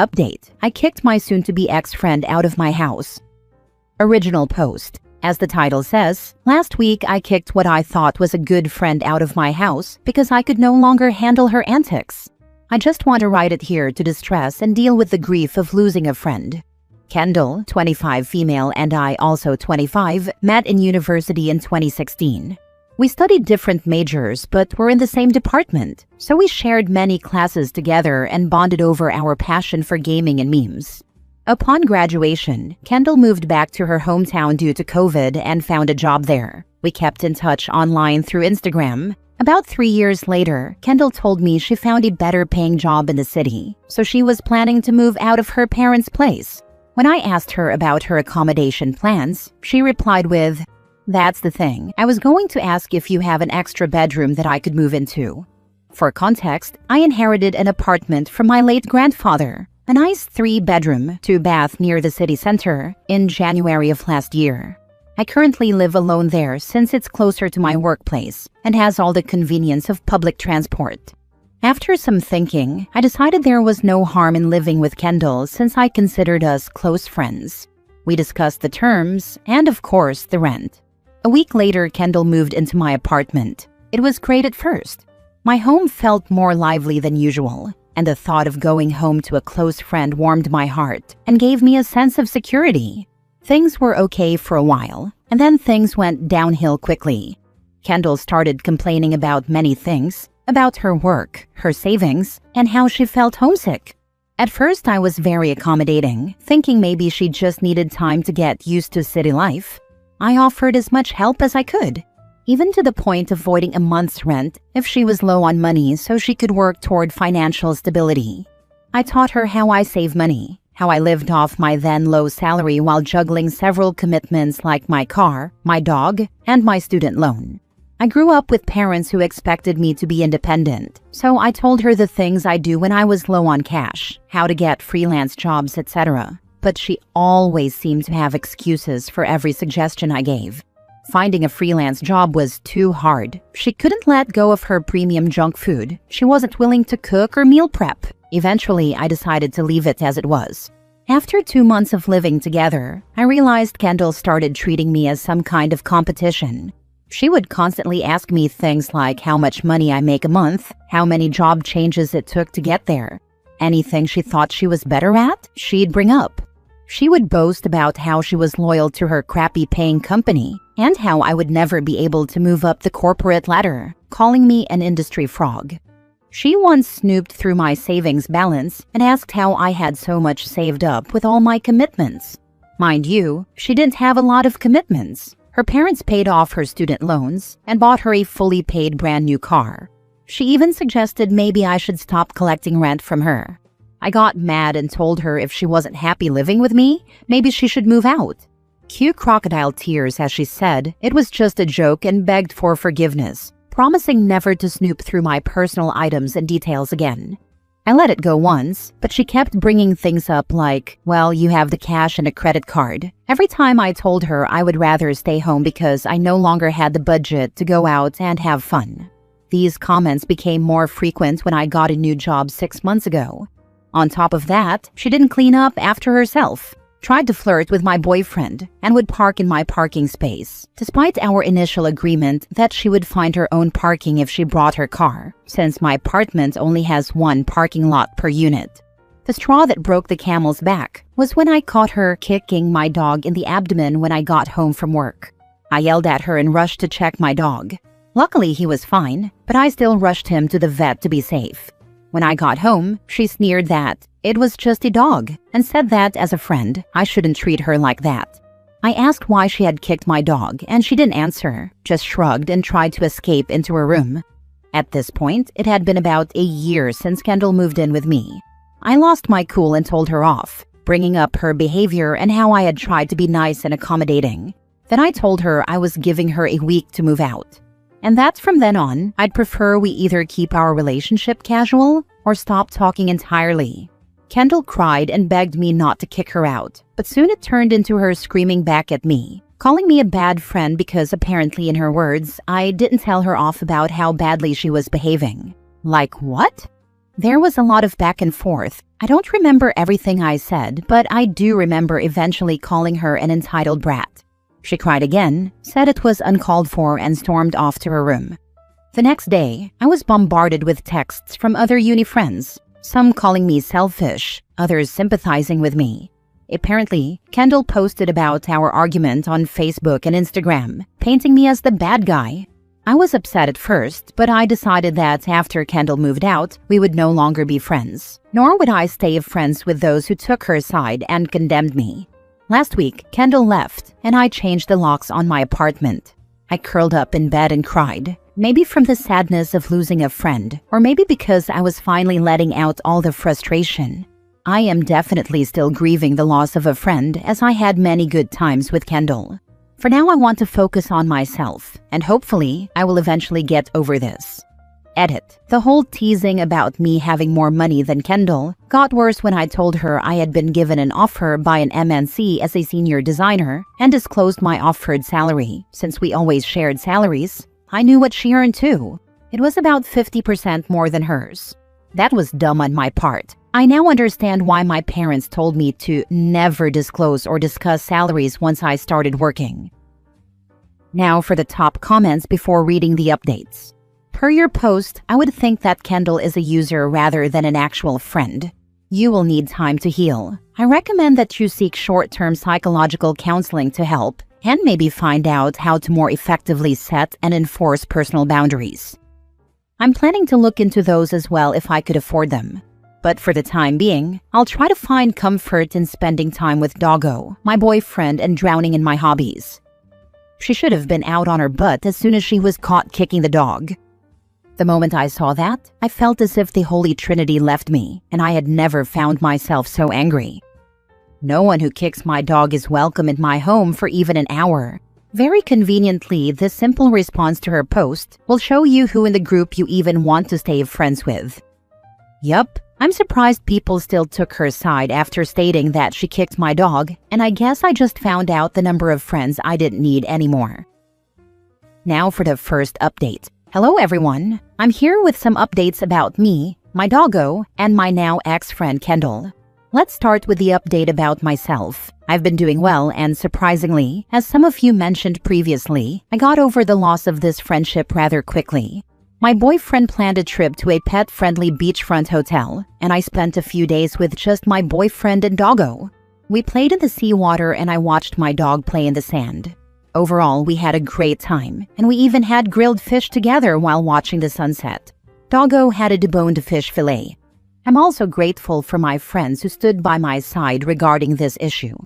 Update: I kicked my soon-to-be ex-friend out of my house. Original post. As the title says, last week I kicked what I thought was a good friend out of my house because I could no longer handle her antics. I just want to write it here to distress and deal with the grief of losing a friend. Kendall, 25 female, and I, also 25, met in university in 2016. We studied different majors but were in the same department, so we shared many classes together and bonded over our passion for gaming and memes. Upon graduation, Kendall moved back to her hometown due to COVID and found a job there. We kept in touch online through Instagram. About 3 years later, Kendall told me she found a better paying job in the city, so she was planning to move out of her parents' place. When I asked her about her accommodation plans, she replied with, "That's the thing. I was going to ask if you have an extra bedroom that I could move into." For context, I inherited an apartment from my late grandfather, a nice 3-bedroom, 2-bath near the city center, in January of last year. I currently live alone there since it's closer to my workplace and has all the convenience of public transport. After some thinking, I decided there was no harm in living with Kendall since I considered us close friends. We discussed the terms and, of course, the rent. A week later, Kendall moved into my apartment. It was great at first. My home felt more lively than usual, and the thought of going home to a close friend warmed my heart and gave me a sense of security. Things were okay for a while, and then things went downhill quickly. Kendall started complaining about many things, about her work, her savings, and how she felt homesick. At first, I was very accommodating, thinking maybe she just needed time to get used to city life. I offered as much help as I could, even to the point of voiding a month's rent if she was low on money so she could work toward financial stability. I taught her how I save money, how I lived off my then low salary while juggling several commitments like my car, my dog, and my student loan. I grew up with parents who expected me to be independent, so I told her the things I do when I was low on cash, how to get freelance jobs, etc. But she always seemed to have excuses for every suggestion I gave. Finding a freelance job was too hard. She couldn't let go of her premium junk food. She wasn't willing to cook or meal prep. Eventually, I decided to leave it as it was. After 2 months of living together, I realized Kendall started treating me as some kind of competition. She would constantly ask me things like how much money I make a month, how many job changes it took to get there. Anything she thought she was better at, she'd bring up. She would boast about how she was loyal to her crappy-paying company and how I would never be able to move up the corporate ladder, calling me an industry frog. She once snooped through my savings balance and asked how I had so much saved up with all my commitments. Mind you, she didn't have a lot of commitments. Her parents paid off her student loans and bought her a fully paid brand new car. She even suggested maybe I should stop collecting rent from her. I got mad and told her if she wasn't happy living with me, maybe she should move out. Cue crocodile tears as she said it was just a joke and begged for forgiveness, promising never to snoop through my personal items and details again. I let it go once, but she kept bringing things up like, well, you have the cash and a credit card. Every time I told her I would rather stay home because I no longer had the budget to go out and have fun. These comments became more frequent when I got a new job 6 months ago. On top of that, she didn't clean up after herself, tried to flirt with my boyfriend, and would park in my parking space, despite our initial agreement that she would find her own parking if she brought her car, since my apartment only has 1 parking lot per unit. The straw that broke the camel's back was when I caught her kicking my dog in the abdomen when I got home from work. I yelled at her and rushed to check my dog. Luckily, he was fine, but I still rushed him to the vet to be safe. When I got home, she sneered that it was just a dog and said that as a friend, I shouldn't treat her like that. I asked why she had kicked my dog and she didn't answer, just shrugged and tried to escape into her room. At this point, it had been about a year since Kendall moved in with me. I lost my cool and told her off, bringing up her behavior and how I had tried to be nice and accommodating. Then I told her I was giving her a week to move out. And that from then on, I'd prefer we either keep our relationship casual or stop talking entirely. Kendall cried and begged me not to kick her out, but soon it turned into her screaming back at me, calling me a bad friend because apparently, in her words, I didn't tell her off about how badly she was behaving. Like what? There was a lot of back and forth. I don't remember everything I said, but I do remember eventually calling her an entitled brat. She cried again, said it was uncalled for, and stormed off to her room. The next day, I was bombarded with texts from other uni friends, some calling me selfish, others sympathizing with me. Apparently, Kendall posted about our argument on Facebook and Instagram, painting me as the bad guy. I was upset at first, but I decided that after Kendall moved out, we would no longer be friends. Nor would I stay friends with those who took her side and condemned me. Last week, Kendall left, and I changed the locks on my apartment. I curled up in bed and cried, maybe from the sadness of losing a friend, or maybe because I was finally letting out all the frustration. I am definitely still grieving the loss of a friend, as I had many good times with Kendall. For now, I want to focus on myself, and hopefully, I will eventually get over this. Edit. The whole teasing about me having more money than Kendall got worse when I told her I had been given an offer by an MNC as a senior designer and disclosed my offered salary. Since we always shared salaries, I knew what she earned too. It was about 50% more than hers. That was dumb on my part. I now understand why my parents told me to never disclose or discuss salaries once I started working. Now for the top comments before reading the updates. Per your post, I would think that Kendall is a user rather than an actual friend. You will need time to heal. I recommend that you seek short-term psychological counseling to help, and maybe find out how to more effectively set and enforce personal boundaries. I'm planning to look into those as well if I could afford them. But for the time being, I'll try to find comfort in spending time with Doggo, my boyfriend, and drowning in my hobbies. She should have been out on her butt as soon as she was caught kicking the dog. The moment I saw that, I felt as if the Holy Trinity left me, and I had never found myself so angry. No one who kicks my dog is welcome in my home for even an hour. Very conveniently, this simple response to her post will show you who in the group you even want to stay friends with. Yup, I'm surprised people still took her side after stating that she kicked my dog, and I guess I just found out the number of friends I didn't need anymore. Now for the first update. Hello everyone, I'm here with some updates about me, my doggo, and my now ex-friend Kendall. Let's start with the update about myself. I've been doing well, and surprisingly, as some of you mentioned previously, I got over the loss of this friendship rather quickly. My boyfriend planned a trip to a pet-friendly beachfront hotel, and I spent a few days with just my boyfriend and doggo. We played in the seawater and I watched my dog play in the sand. Overall, we had a great time, and we even had grilled fish together while watching the sunset. Doggo had a deboned fish fillet. I'm also grateful for my friends who stood by my side regarding this issue.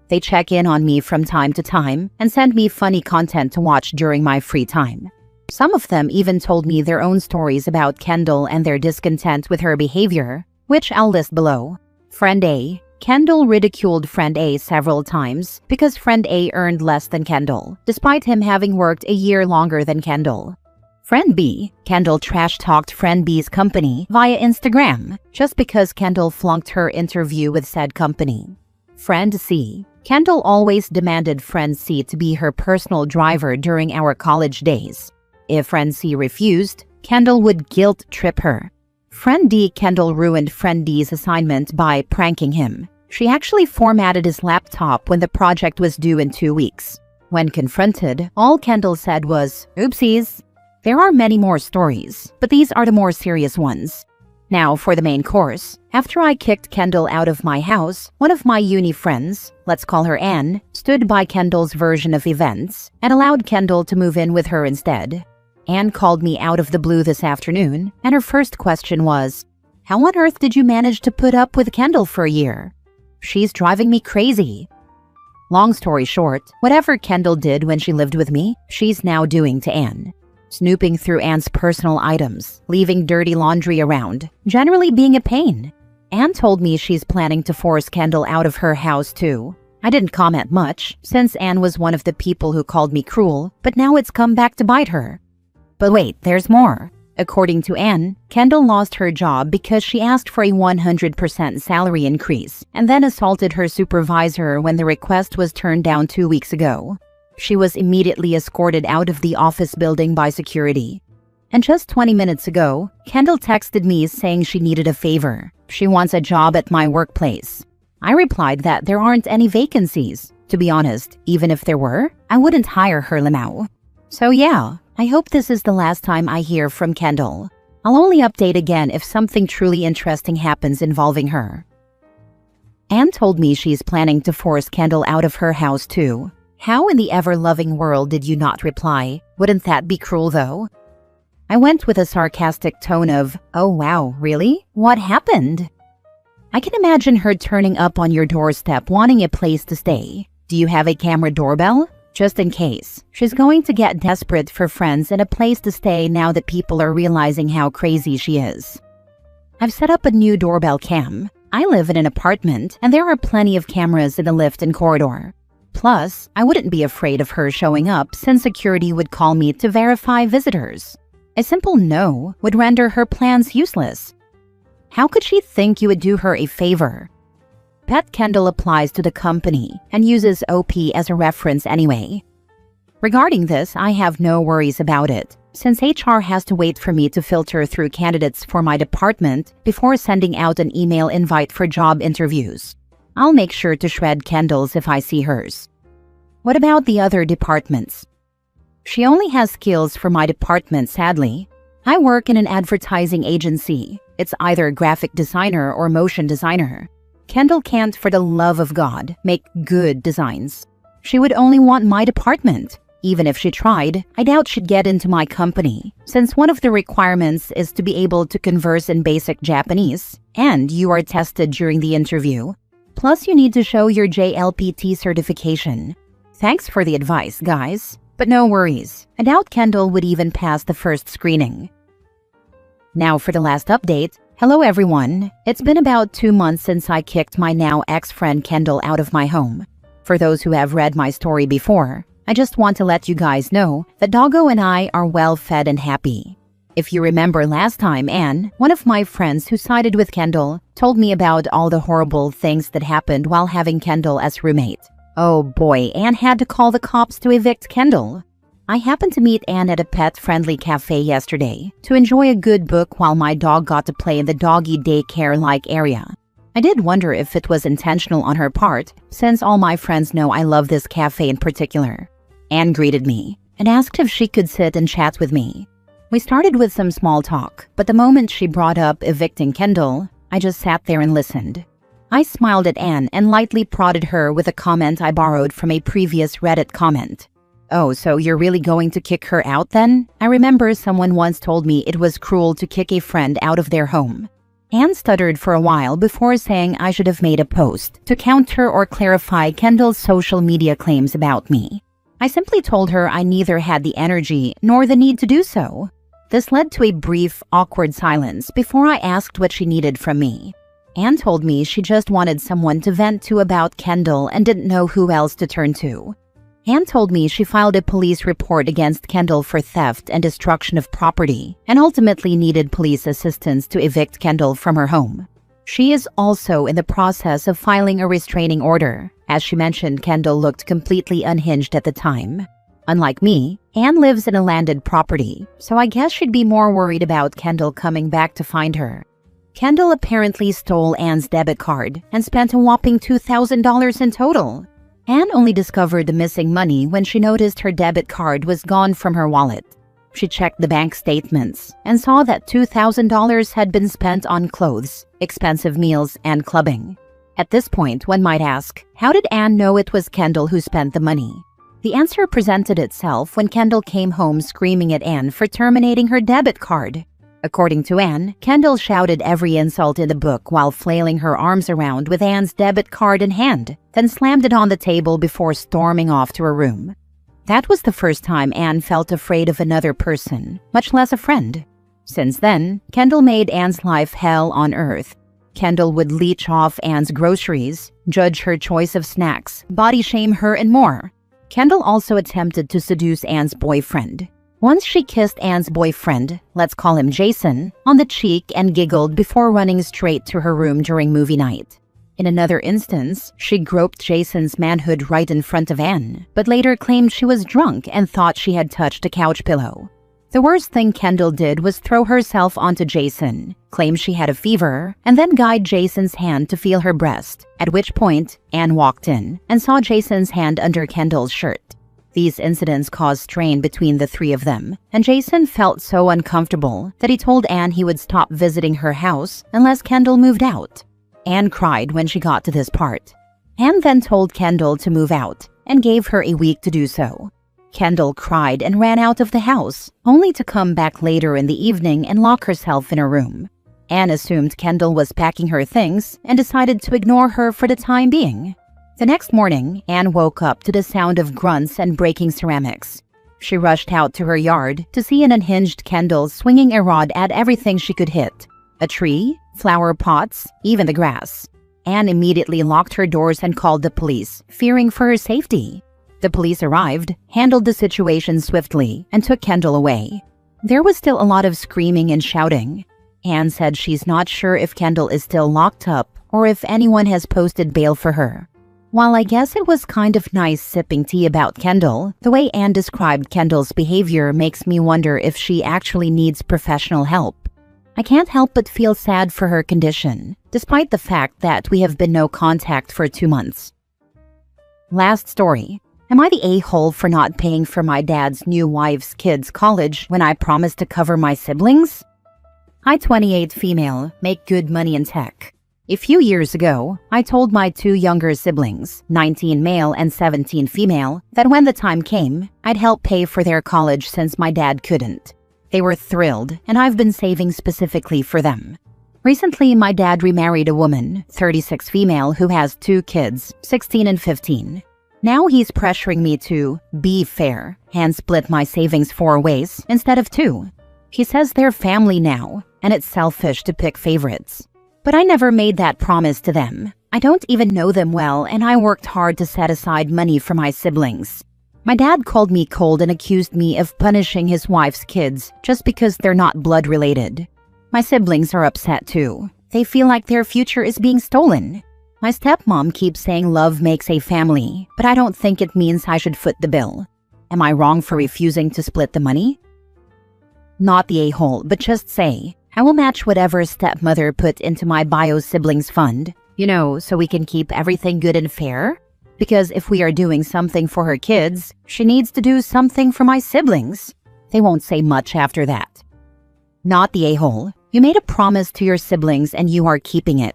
They check in on me from time to time and send me funny content to watch during my free time. Some of them even told me their own stories about Kendall and their discontent with her behavior, which I'll list below. Friend A. Kendall ridiculed Friend A several times because Friend A earned less than Kendall, despite him having worked a year longer than Kendall. Friend B. Kendall trash-talked Friend B's company via Instagram just because Kendall flunked her interview with said company. Friend C. Kendall always demanded Friend C to be her personal driver during our college days. If Friend C refused, Kendall would guilt-trip her. Friend D. Kendall ruined Friend D's assignment by pranking him. She actually formatted his laptop when the project was due in 2 weeks. When confronted, all Kendall said was, "Oopsies." There are many more stories, but these are the more serious ones. Now for the main course. After I kicked Kendall out of my house, one of my uni friends, let's call her Anne, stood by Kendall's version of events and allowed Kendall to move in with her instead. Anne called me out of the blue this afternoon, and her first question was, "How on earth did you manage to put up with Kendall for a year? She's driving me crazy." Long story short, whatever Kendall did when she lived with me, she's now doing to Anne. Snooping through Anne's personal items, leaving dirty laundry around, generally being a pain. Anne told me she's planning to force Kendall out of her house too. I didn't comment much, since Anne was one of the people who called me cruel, but now it's come back to bite her. But wait, there's more. According to Anne, Kendall lost her job because she asked for a 100% salary increase and then assaulted her supervisor when the request was turned down 2 weeks ago. She was immediately escorted out of the office building by security. And just 20 minutes ago, Kendall texted me saying she needed a favor. She wants a job at my workplace. I replied that there aren't any vacancies. To be honest, even if there were, I wouldn't hire her lamau. So yeah, I hope this is the last time I hear from Kendall. I'll only update again if something truly interesting happens involving her. Anne told me she's planning to force Kendall out of her house too. How in the ever-loving world did you not reply? Wouldn't that be cruel though? I went with a sarcastic tone of, "Oh wow, really? What happened?" I can imagine her turning up on your doorstep wanting a place to stay. Do you have a camera doorbell? Just in case. She's going to get desperate for friends and a place to stay now that people are realizing how crazy she is. I've set up a new doorbell cam. I live in an apartment and there are plenty of cameras in the lift and corridor. Plus, I wouldn't be afraid of her showing up since security would call me to verify visitors. A simple no would render her plans useless. How could she think you would do her a favor? Pet Kendall applies to the company and uses OP as a reference anyway. Regarding this, I have no worries about it, since HR has to wait for me to filter through candidates for my department before sending out an email invite for job interviews. I'll make sure to shred Kendall's if I see hers. What about the other departments? She only has skills for my department, sadly. I work in an advertising agency. It's either graphic designer or motion designer. Kendall can't, for the love of God, make good designs. She would only want my department. Even if she tried, I doubt she'd get into my company, since one of the requirements is to be able to converse in basic Japanese, and you are tested during the interview. Plus, you need to show your JLPT certification. Thanks for the advice, guys. But no worries, I doubt Kendall would even pass the first screening. Now for the last update. Hello everyone. It's been about 2 months since I kicked my now ex-friend Kendall out of my home. For those who have read my story before, I just want to let you guys know that Doggo and I are well fed and happy. If you remember last time, Anne, one of my friends who sided with Kendall, told me about all the horrible things that happened while having Kendall as roommate. Oh boy, Anne had to call the cops to evict Kendall. I happened to meet Anne at a pet-friendly cafe yesterday to enjoy a good book while my dog got to play in the doggy daycare-like area. I did wonder if it was intentional on her part, since all my friends know I love this cafe in particular. Anne greeted me and asked if she could sit and chat with me. We started with some small talk, but the moment she brought up evicting Kendall, I just sat there and listened. I smiled at Anne and lightly prodded her with a comment I borrowed from a previous Reddit comment. Oh, so you're really going to kick her out then? I remember someone once told me it was cruel to kick a friend out of their home. Anne stuttered for a while before saying I should have made a post to counter or clarify Kendall's social media claims about me. I simply told her I neither had the energy nor the need to do so. This led to a brief, awkward silence before I asked what she needed from me. Anne told me she just wanted someone to vent to about Kendall and didn't know who else to turn to. Anne told me she filed a police report against Kendall for theft and destruction of property and ultimately needed police assistance to evict Kendall from her home. She is also in the process of filing a restraining order. As she mentioned, Kendall looked completely unhinged at the time. Unlike me, Anne lives in a landed property, so I guess she'd be more worried about Kendall coming back to find her. Kendall apparently stole Anne's debit card and spent a whopping $2,000 in total. Anne only discovered the missing money when she noticed her debit card was gone from her wallet. She checked the bank statements and saw that $2,000 had been spent on clothes, expensive meals, and clubbing. At this point, one might ask, how did Anne know it was Kendall who spent the money? The answer presented itself when Kendall came home screaming at Anne for terminating her debit card. According to Anne, Kendall shouted every insult in the book while flailing her arms around with Anne's debit card in hand, then slammed it on the table before storming off to her room. That was the first time Anne felt afraid of another person, much less a friend. Since then, Kendall made Anne's life hell on earth. Kendall would leech off Anne's groceries, judge her choice of snacks, body shame her, and more. Kendall also attempted to seduce Anne's boyfriend. Once she kissed Anne's boyfriend, let's call him Jason, on the cheek and giggled before running straight to her room during movie night. In another instance, she groped Jason's manhood right in front of Anne, but later claimed she was drunk and thought she had touched a couch pillow. The worst thing Kendall did was throw herself onto Jason, claim she had a fever, and then guide Jason's hand to feel her breast, at which point Anne walked in and saw Jason's hand under Kendall's shirt. These incidents caused strain between the three of them, and Jason felt so uncomfortable that he told Anne he would stop visiting her house unless Kendall moved out. Anne cried when she got to this part. Anne then told Kendall to move out and gave her a week to do so. Kendall cried and ran out of the house, only to come back later in the evening and lock herself in her room. Anne assumed Kendall was packing her things and decided to ignore her for the time being. The next morning, Anne woke up to the sound of grunts and breaking ceramics. She rushed out to her yard to see an unhinged Kendall swinging a rod at everything she could hit: a tree, flower pots, even the grass. Anne immediately locked her doors and called the police, fearing for her safety. The police arrived, handled the situation swiftly, and took Kendall away. There was still a lot of screaming and shouting. Anne said she's not sure if Kendall is still locked up or if anyone has posted bail for her. While I guess it was kind of nice sipping tea about Kendall, the way Anne described Kendall's behavior makes me wonder if she actually needs professional help. I can't help but feel sad for her condition, despite the fact that we have been no contact for 2 months. Last story. Am I the a-hole for not paying for my dad's new wife's kids' college when I promised to cover my siblings? I, 28 female, make good money in tech. A few years ago, I told my 2 younger siblings, 19 male and 17 female, that when the time came, I'd help pay for their college since my dad couldn't. They were thrilled, and I've been saving specifically for them. Recently, my dad remarried a woman, 36 female, who has 2 kids, 16 and 15. Now he's pressuring me to be fair and split my savings 4 ways instead of 2. He says they're family now, and it's selfish to pick favorites. But I never made that promise to them. I don't even know them well, and I worked hard to set aside money for my siblings. My dad called me cold and accused me of punishing his wife's kids just because they're not blood related. My siblings are upset too. They feel like their future is being stolen. My stepmom keeps saying love makes a family, but I don't think it means I should foot the bill. Am I wrong for refusing to split the money? Not the a-hole, but just say, I will match whatever stepmother put into my bio siblings fund, so we can keep everything good and fair. Because if we are doing something for her kids, she needs to do something for my siblings. They won't say much after that. Not the a-hole. You made a promise to your siblings and you are keeping it.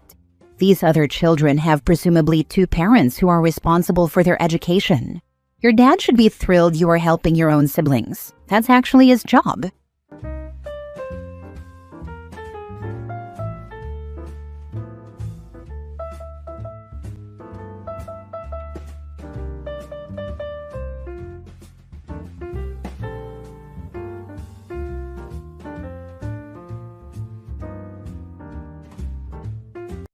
These other children have presumably 2 parents who are responsible for their education. Your dad should be thrilled you are helping your own siblings. That's actually his job.